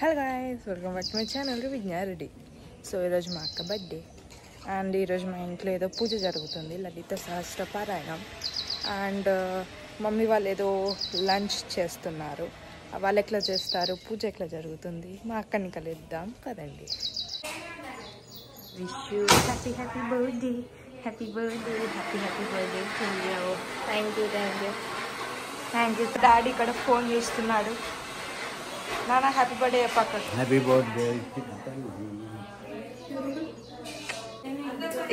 Hello guys, welcome back to my channel Vignareddy. So ఈరోజు మా అక్క బర్త్డే అండ్ ఈరోజు మా ఇంట్లో ఏదో పూజ జరుగుతుంది, లలిత సహస్ర పారాయణం. అండ్ మమ్మీ వాళ్ళు ఏదో లంచ్ చేస్తున్నారు. వాళ్ళు ఎట్లా చేస్తారు, పూజ ఎట్లా జరుగుతుంది, మా అక్కని కలుద్దాం పదండి. Wish you happy birthday, happy birthday, happy birthday to you. Thank you. Daddy ఇక్కడ ఫోన్ చూస్తున్నాడు. నాన్న హ్యాపీ బర్త్డే చెప్పాక. Happy birthday.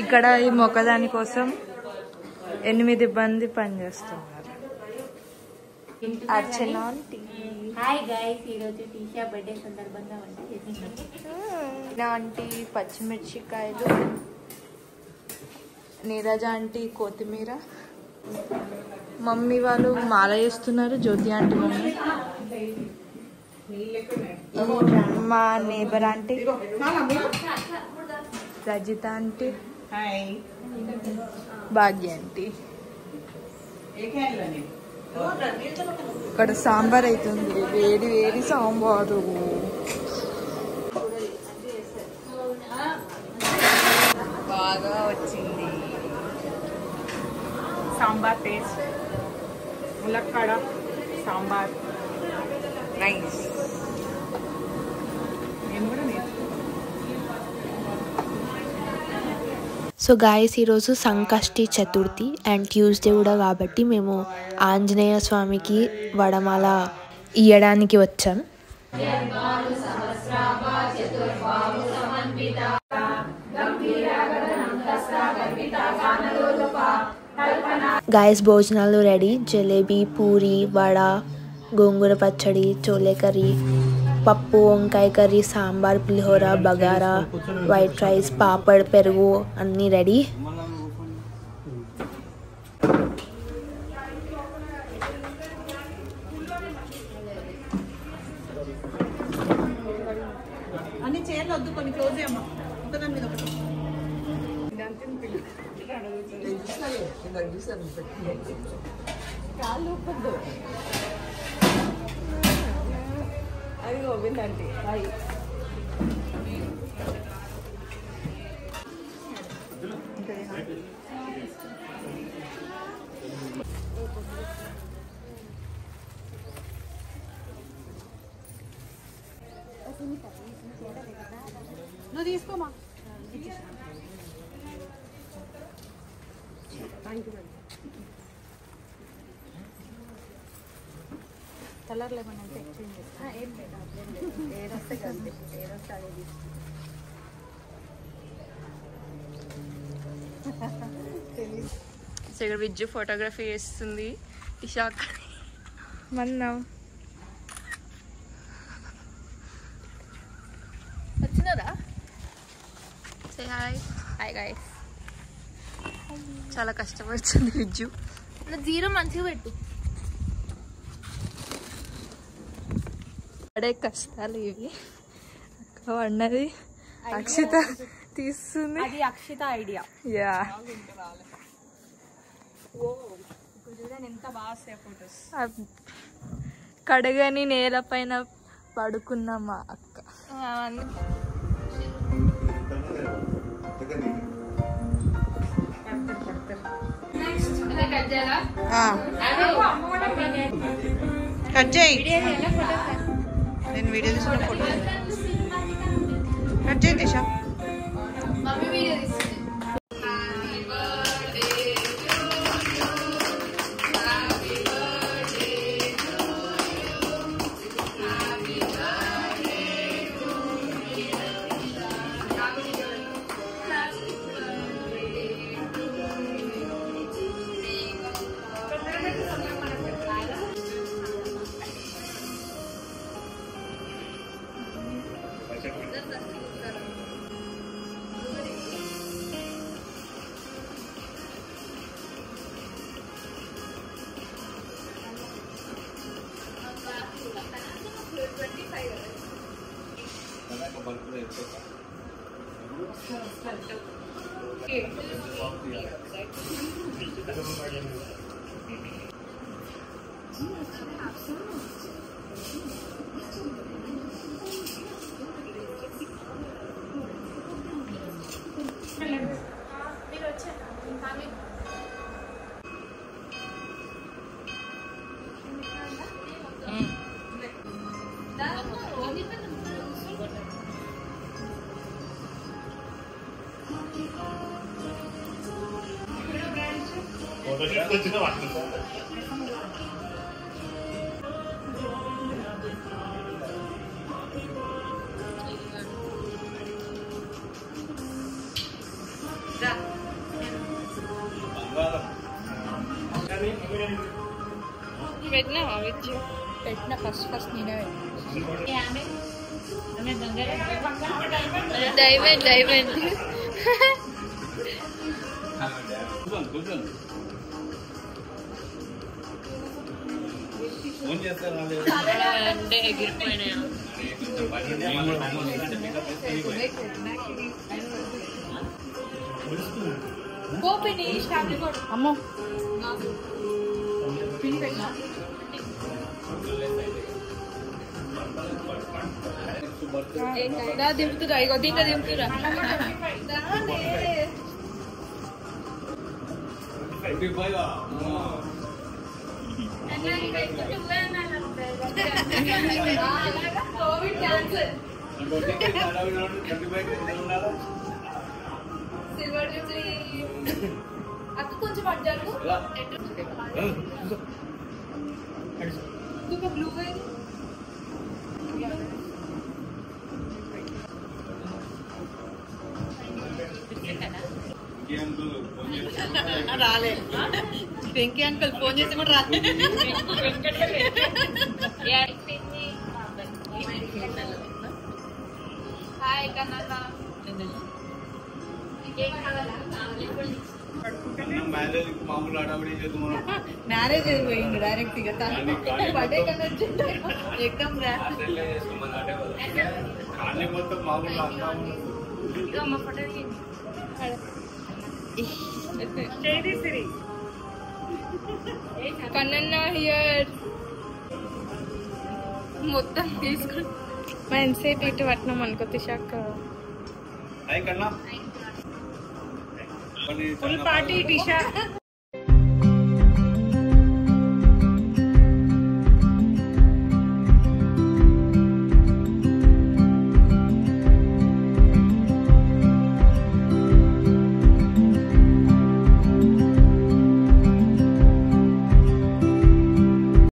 ఇక్కడ ఈ మొక్కదాని కోసం 8 మంది పనిచేస్తున్నారు. అర్చన ఆంటీ. హాయ్ గైస్, ఈరోజు టీషా బర్త్డే సందర్భంగా ఆంటీ పచ్చిమిర్చికాయలు, నీరజ ఆంటీ కొత్తిమీర, మమ్మీ వాళ్ళు మాల చేస్తున్నారు. జ్యోతి ఆంటీ మమ్మీ, మా నేబర్ ఆంటీ రజిత ఆంటీ, భాగ్య ఆంటీ. ఇక్కడ సాంబార్ అవుతుంది, వేడి వేడి సాంబారు. బాగా వచ్చింది సాంబార్ టేస్ట్. ములక్కాడ సాంబార్ నైస్. సో గాయస్, ఈరోజు సంకష్టి చతుర్థి అండ్ ట్యూస్డే కూడా కాబట్టి మేము ఆంజనేయ స్వామికి వడమాల ఇయ్యడానికి వచ్చాం. గాయస్, భోజనాలు రెడీ. జలేబీ, పూరి, వడ, గోంగూర పచ్చడి, చోలే కర్రీ, పప్పు, వంకాయ కర్రీ, సాంబార్, పులిహోర, బగారా, వైట్ రైస్, పాపడ్, పెరుగు అన్నీ రెడీ. అన్ని చీరలు వద్దు, కొన్ని క్లోజ్ చేయమ్మా. ఒకదాని మీద ఒకటి. అది గోవిందంటే నువ్వు తీసుకోమా. కలర్ లేమన్నా అంటే ఎక్స్చేంజ్ చేస్తా. ఏం లేదు, ఏదొస్తే కలిపి ఏదొస్తే అదే సో ఇక్కడ విజ్జు ఫోటోగ్రఫీ చేస్తుంది. ఇషాక్ మన్నా వచ్చినారా? Say hi. Hi guys. చాలా కష్టపడుతుంది విజ్జు. నా జీరో మంచిగా పెట్టు. పడే కష్టాలు ఇవి. అక్క అన్నది అక్షిత తీస్తుంది. అది అక్షిత ఐడియా. యా, ఎంత బాగా ఫోటోస్. కడగని నేల పైన పడుకున్న మా అక్క. కట్ చేయి. నేను వీడియో తీసుకున్న ఫోటో కట్ చేయి దిశ. మమ్మీ వీడియో తీస్తుంది. పెట్టినావా విచ్చు? పెట్టిన ఫస్ట్ నేనే డైమండ్ డైమండ్ అంటే ఎగిరిపోయినాయా? అమ్మో దింపుతురా, ఇగో దీంట్లో దింపుతురా. అక్క కొంచెం పడ్డారు బ్లూ రాలే. వెంకీ అంకుల్ ఫోన్ చేసి కూడా రాలేదు. హాయ్ కన్నయ్య. మ్యారేజ్ అయిపోయింది డైరెక్ట్ ఇక బర్త్డే కన్నా ఎక్కం రా. కన్నన్న హియర్ మొత్తం తీసుకుని ఎంతసేపు ఇటు పట్టినాం అనుకో తిశాక ఫుల్ పార్టీ టిషా.